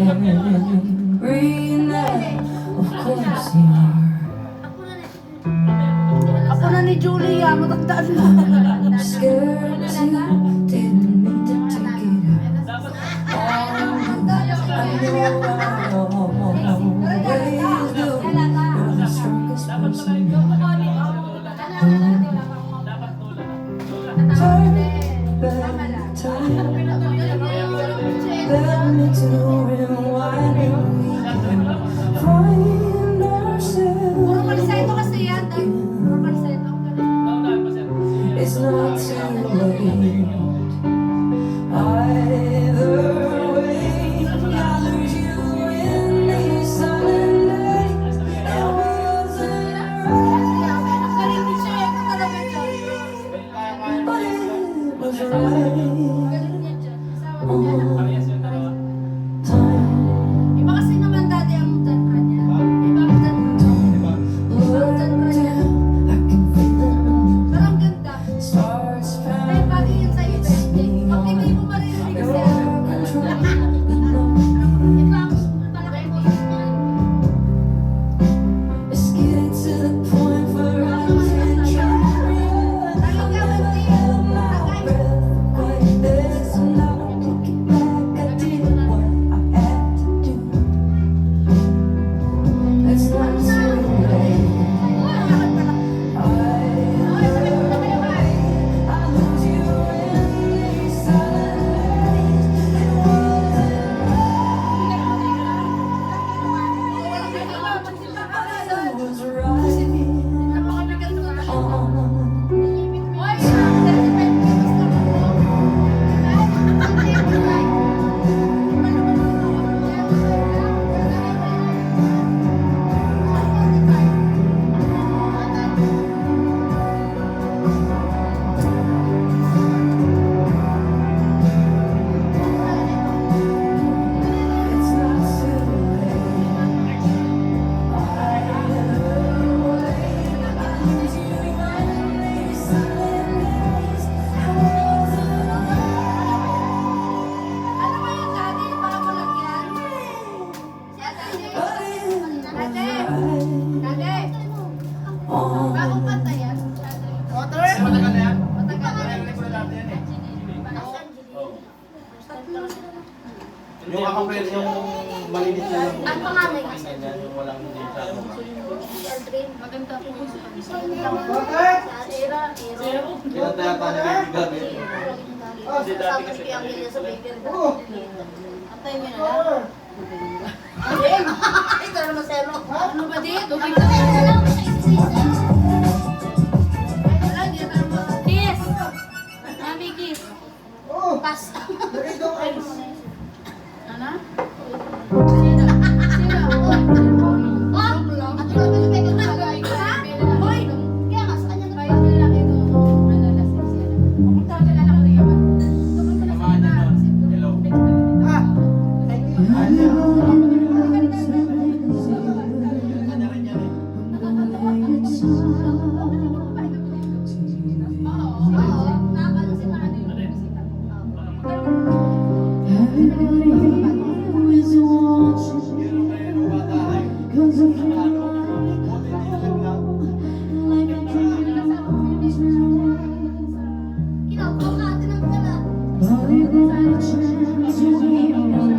am Rina, of course you are. Ako na ni Julia, matagdaan na. Scared to, didn't mean to take it out. I know always do. You're the strongest person. Turn back time. Let me to rewind and we can find Puro palisaito ourselves. kasi yan. Puro palisaito. It's not too late. Either way, I lose you in these silent days. It wasn't right, Galing din siya. Ito talaga dyan. but it was right Galing niya dyan. on time. Iba kasi naman dati ang genre niya. Iba ang genre. Look down, I can feel it on your Pero ang ganda. stars Ay, bagay yun sa iyo. Pag hindi mo maririnig kasi You're ano. controlling the Iba ang malaki mo yun. It's getting to the point where I can't try. I'm never held my breath quite this. And now I'm looking back, I did what I had to do. It's not too late. I lose you in these silent days. It was right on. It's not too late. Either way, I lose you in these silent days. It wasn't Ano ba yung dati? Parang walang yan. but it was Dati. right Dati. on. Bagong kanta yan. Water? Matagal na yan? Matagal na. Narinig ko na lahat yan eh. Yung akapel, yung malinis na lang. Ang pangalan? Ganyan, yung walang masyado. Maganda po yung Water? Kailan tayo tayo nagbigabi? Hindi dati kasi Oo. Antay mo na lang. Ito na masero. Ano ba di? Tubig na Kiss! Mami, kiss. Oo. Pass. Lagay daw ay. Ano? Sino? Sino? Oh! At ito ba yung pegang nagay ko na? Hoy! Kaya nga, sa kanya na kayo lalaki ito. Ano na siya? Pumunta ka na lang rin yaman. Samahan niyo nun. Hello. Ah! Kanya rin yan eh. Oo, nakakano si Manny. Everybody is watching, Meron kayo ng bata rin. 'cause I feel Ano? Buti nilang lang. like a dream is real. Kinukuha ka atin ng pala. But it was a chance to be alone.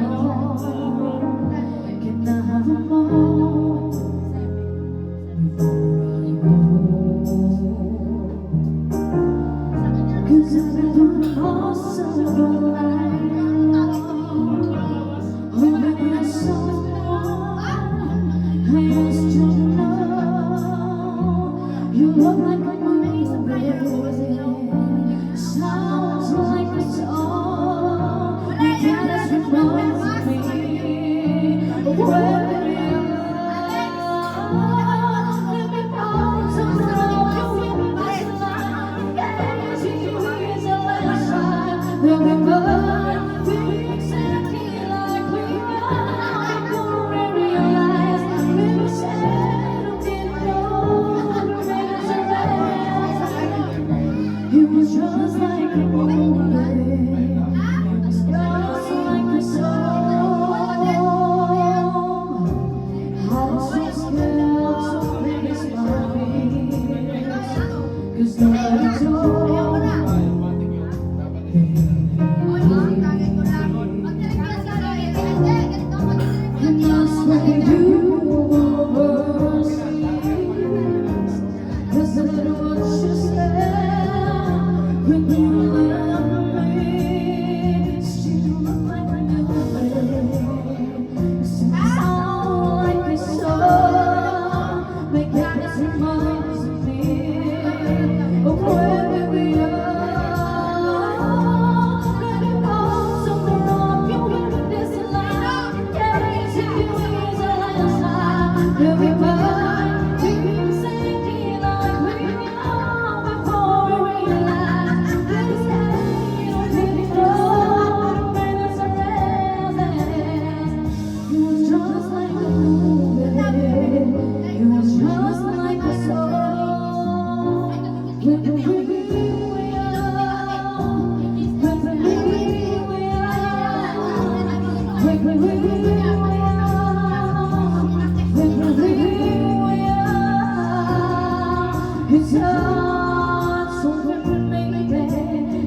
It's not so different, baby.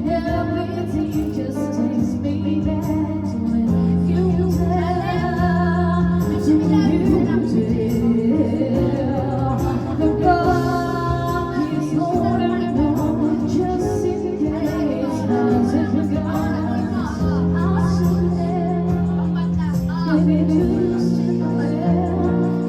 Everything just takes me back to when you tell, to when you tell. The clock is holding on just in case. How's it gone? I'll soon baby, just in the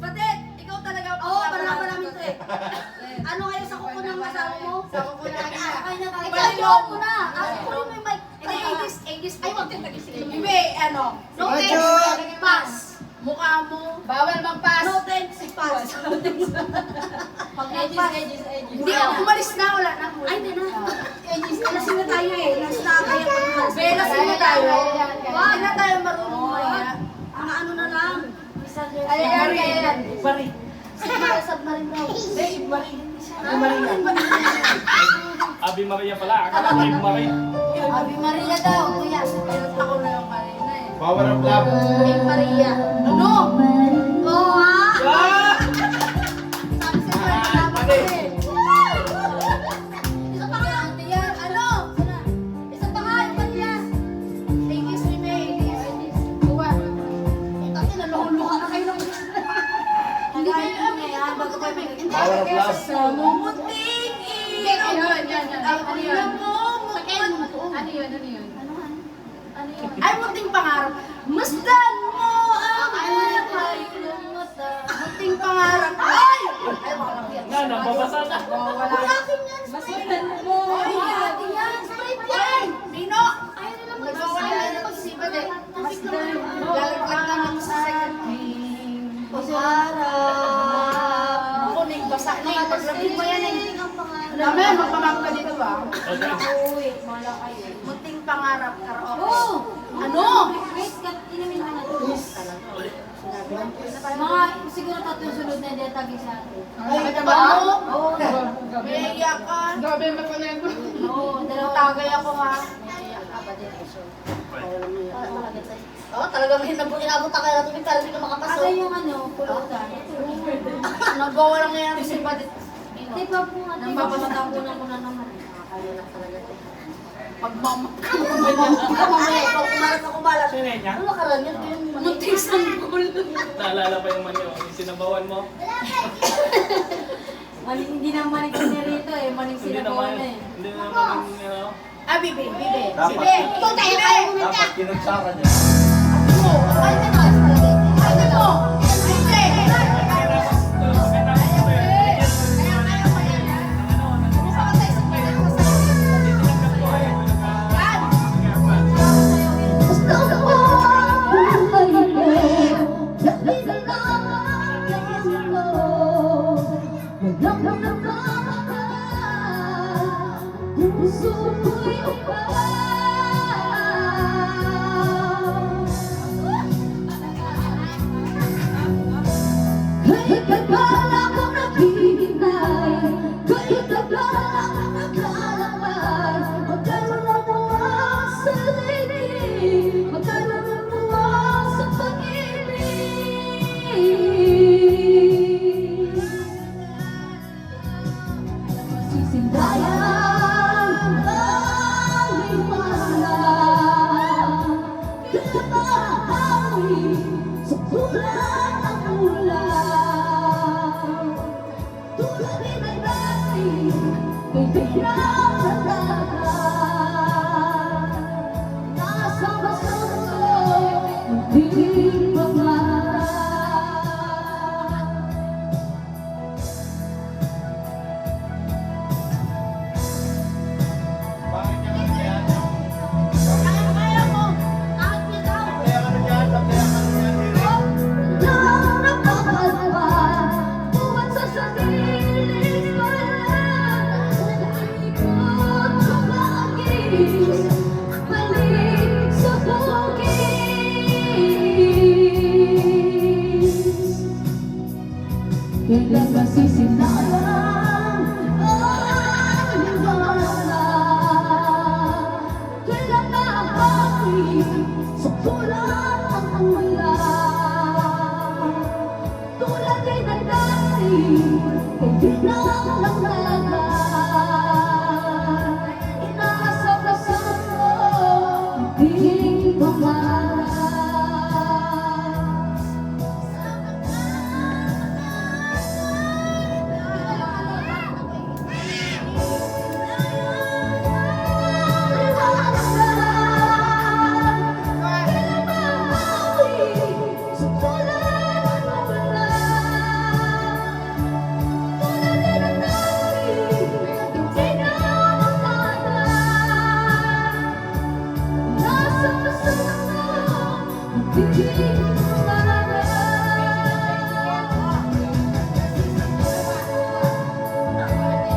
Patet, ikaw talaga ang Oo, palaban namin ito eh. Ano kayo sa kuko ng asawa mo? Sa kuko ng asawa. Ay, na tayo. Ikaw, Ikaw mo na. Ako ko yung may mic. Ikaw, 80s. Ay, wag ka Bibi, ano? No Sige, thanks. Chot. Pass. Mukha mo. Bawal mag-pass. No thanks. Pass. Pag nag-pass. Hindi, umalis na, wala na. Ay, hindi na. Lasing na tayo eh. Last na kayo. Be, lasing na tayo. Wag na tayo marunong maya. Ang ano na lang. Isang Ayan. Bari. submarine daw. Abi Maria pala. Akala ko yung Maria. Ave Maria daw. Kuya. Ako na yung kanina eh. Power of love. Ave Maria. Ano? Oo ha? Ah! Sabi sa mga Pati. Isa pa nga. Yan. Ano? Isa pa nga. Yung kanila. Ladies remain. Buwa. Taki na luha na kayo ng Kagaya ko na yan. Bago kayo may Power of love. Namumuting Ayun, yan. Ano yun? Ano yun? Ano yun? Ano yun? Ay, munting pangarap. Masdan mo ang Ay, lumata. munting pangarap. Ay! Ay, walang yan. Nga, nababasa na. Wala. Uy, akin yan. Masdan mo. Ay, Akin yan. Straight yan. Dino! Ayaw nila Nagwawala magsasabi. na pag-isipan eh. Masdan mo. Lalaglag ka ng second Pangarap. Ako, nagbasa na yung paglabing mo yan eh. Ang pangarap. Dami, magpamang ka dito ba? Uy, mala kayo. Munting pangarap, karaoke. Oh! Ano? Wait, inumin mo na ito. Mga siguro tatlong sunod na hindi tagi sa atin. Ay, ano? Oo. May iyak ka. Grabe mo pala yun. Oo, dalawa Tagay ako ha. iyak ka ba din? Malagat tayo. Oh, talagang inabot na kaya natin talaga hindi ka makapasok. Asa yung ano, pulutan? Nagawa lang yan kasi ba't Di ba po nga, di ba pamatapunan ko na naman. Nakakaya na talaga ito. Ikaw mamaya, ikaw kumarat na kumalat. Sino yan niya? Ano ka lang yan? Kaya yung Munting sanggol. Naalala pa yung manyo. Yung sinabawan mo. Maling hindi na maling sinirito eh, maling Hindi sinagawa naman. na eh. Hindi naman yung, you know. Ah, bibi. Dapat. Bibi. Ikaw tayo kaya mo na. Dapat kinutsara niya. Ay, may taas talaga. Ano mo? Bibi. Gusto ko buhay mo, dahil na lang mo. Walang nagmamahal, puso ko'y Kay tagal akong naghihintay, kay tagal akong naglalakbay. Magkaroon mo ang sarili, magkaroon mo ang sa pag-ibig. masisindayan ang liwanag. Kailan maahawi sa bulan ang ulan. Tulad din ay dati, kay biglang nagdagan. Nasa baso ang dilim pangarap. Bakit niya nga kaya yung... Kaya mo! Kahit niya daw! Kaya ano yan? Kaya ano yan? Nang napapalpad, buwan sa sarili pala. Ikot sa langis, balik sa bugis. Kailan masisinayan ang liwanag? Kailan maahawi sa bulan ang ulan? Tulad din ng dati, kay biglang nagdagan. Inaasap-asap mo ang piling pangarap.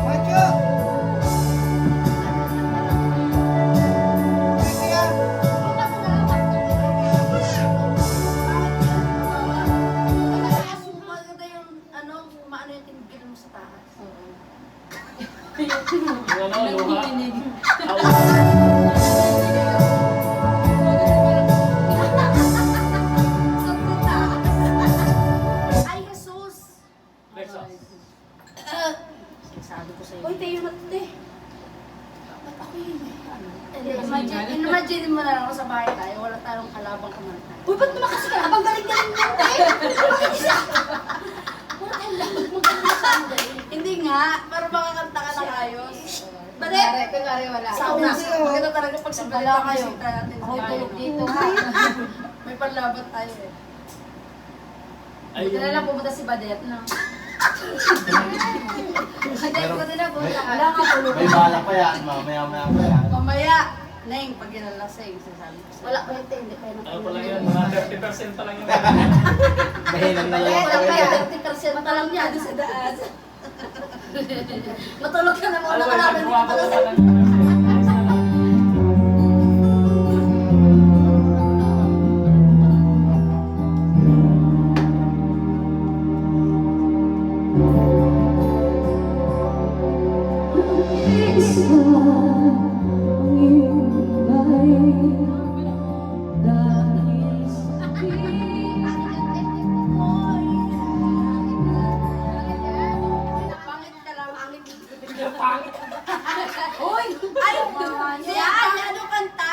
Macho! Kaya! Maganda yung ano, maano yung tinigil mo sa taas. Yung ano, luha. Aw. Ay, Jesus! Lexus. Sabi ko sa'yo. Uy, tayo na te. Ba't ako yun eh? Imagine mo na lang ako sa bahay tayo, wala tayong kalabang kumanta. Uy, ba't naman kasi kalabang galing-galing mo te? Wala tayong labang magaling sa galing. Hindi nga, para makakanta ka ng ayos. Baret! Kunwari wala. Sauna. Maganda talaga pag sa Wala kayo. bisita natin. Ako sa bahay, tulog no? dito ha. May panlabat tayo eh. Ay, Buti na lang pumunta si Badet, no? Hindi, buti na pumunta ka. Wala nga tulog. May bala pa yan, mamaya-maya pa yan. Mamaya, Neng, pag ginalasing, sasabi ko sa'yo. Wala pa yung hindi pa yun. ano pa lang yan, mga 30% pa lang yan. Mahinang na lang Wala ako pa yan. yung 30% pa lang yan sa daan. Matulog ka na muna Ano ka ba, namin. nagawa ko Matulog pa lang. Pangit ka lang, angit. Pangit. Uy! Ay! Yan! Ano kanta?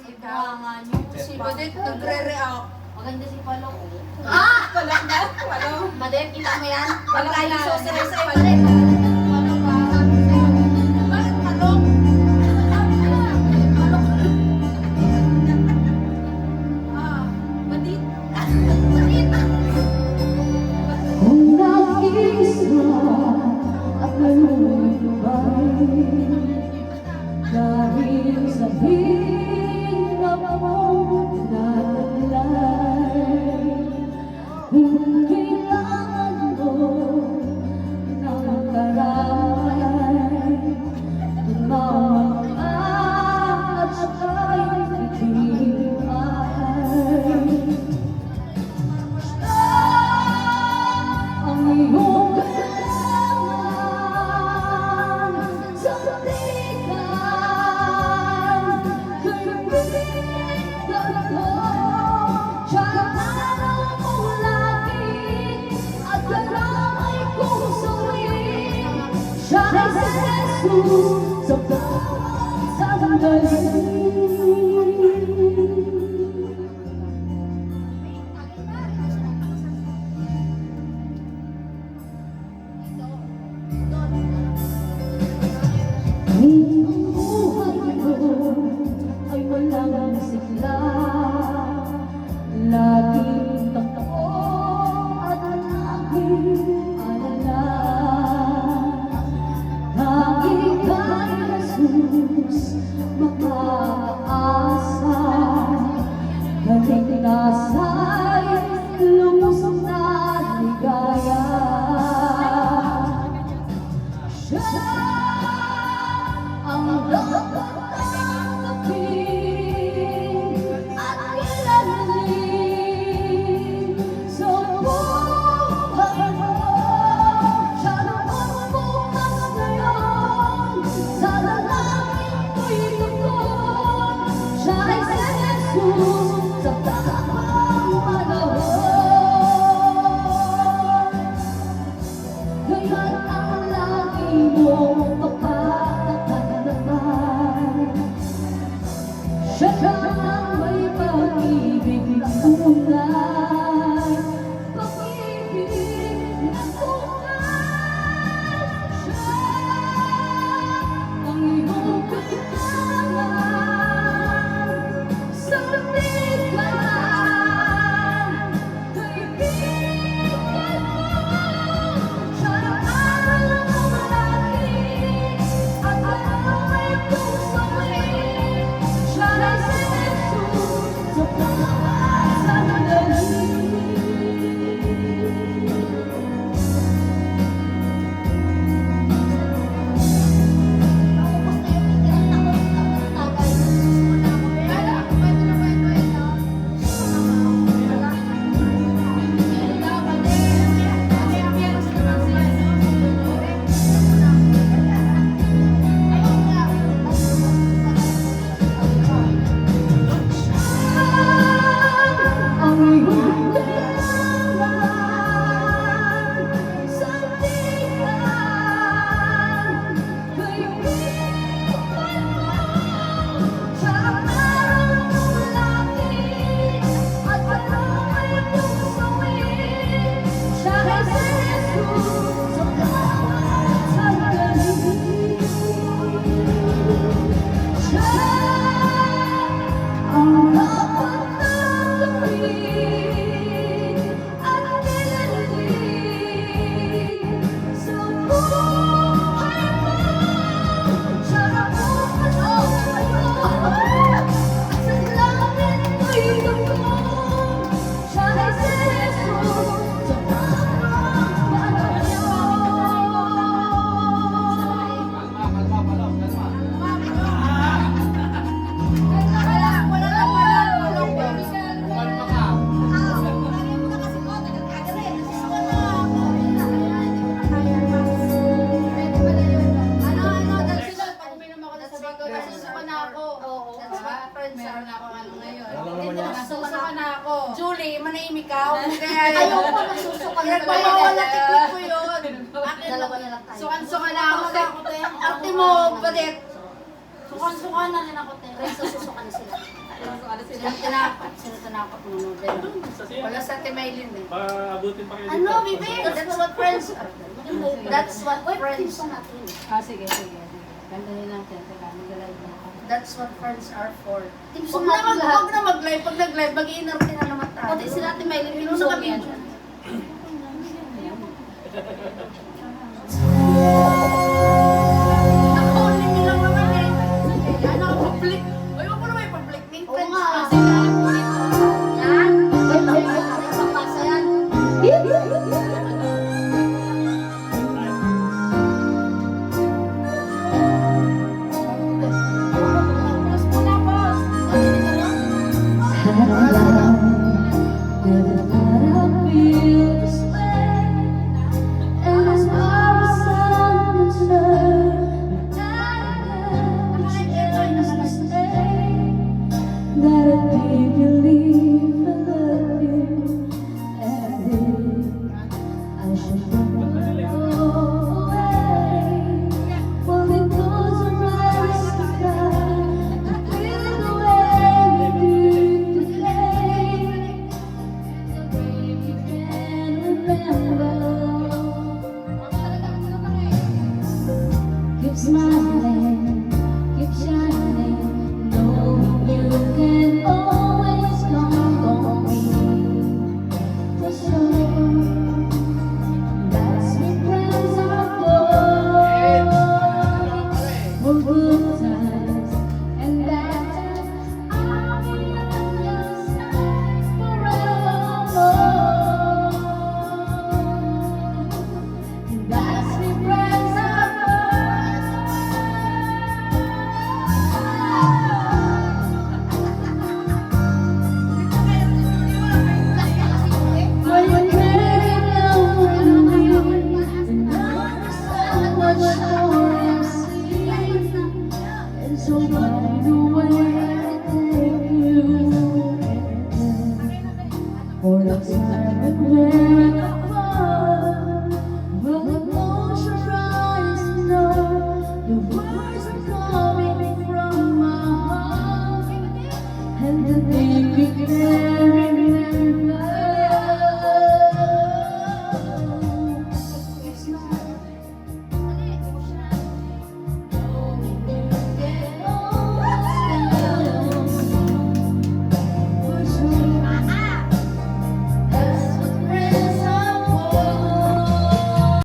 Ibangan niyo. Si Badet nagre-react. Maganda si Palong. Ah! Walang na? Walang. Badet, kita mo yan? Pag tayo Palong sa na. sa Badet. Palong ba? Sabi sa'yo. Bakit malong? Ah, Badet. Badet. Kung nag-isa at malulubay, dahil sa hirap mong natalay, kung kailangan mo ng karay, tumawag ka at siya'y itibay. Ang iyong kailangan sa likan, kaibigan ko, siya'y araw mong langit at karamay kong suri, siya'y puso sa bawat sandali. Ang buhay ko ay walang sigla, laging takbo at laging alala. Tanging kay Jesus makaasa, galing nasa'y lumusok na ligaya. Siya ang dapat tanggapin at kilalanin sa buhay mo. Siya ang bukas ngayon, sa lalangin ko'y lugod. Siya ay si Jesus sa tamang panahon. Ngayon ang lagi mong pagkakatanaman, siya ang may pag-ibig na tunay, pag-ibig na tunay. Siya ang iyong kailangan sa ligayan, kaibigan mo. Siya ang alam mo lagi at alam ay kusawin. Siya ay si Jesus sa bawat sandali. Ang iyong kailangan sa ligayan, kaibigan mo. Siya ang alam mo lagi at alam ay kusawin. Siya ay si Jesus sa bawat sandali. Siya ang dapat tanggapin at kilalanin sa buhay mo. Siya ang bukas ngayon, sa langit ko'y lugod. Siya ay si Jesus sa tamang panahon. Meron ako ano ngayon. Alam naman yan. Nasusuka na ako. Julie, manahimik ka. Ayoko pa nasusukan na Nagpapawala tiknik ko yun. Dalawa na lang tayo. Sukan-suka na ako. Arte mo, badet. Sukan-suka na rin ako. Kaya susukan na sila. Sila tinapat. Sila tinapat ng nobela. Wala sa Timaylin eh. Paabutin pa kayo dito. Ano, Bibi? That's what friends are. That's what friends Gusto natin. Sige. Ganda rin natin. Teka, nag-live na ako. That's what friends are for. Timsum Huwag natin lahat. na mag-live. Pag nag-live, mag-iinarte na naman tayo. Pati sila Ate Maylin, Pinuno timsum kami yan. dyan. Ako, hindi lang naman eh. Ano, public. Uy, wag mo naman yung public. May Oo friends nga. kasi na. Yan. Papasa yan. Boss mo na, boss. Never thought I'd feel this way, and it's shining, knowing you can always count on me. For sure, that's what friends are for.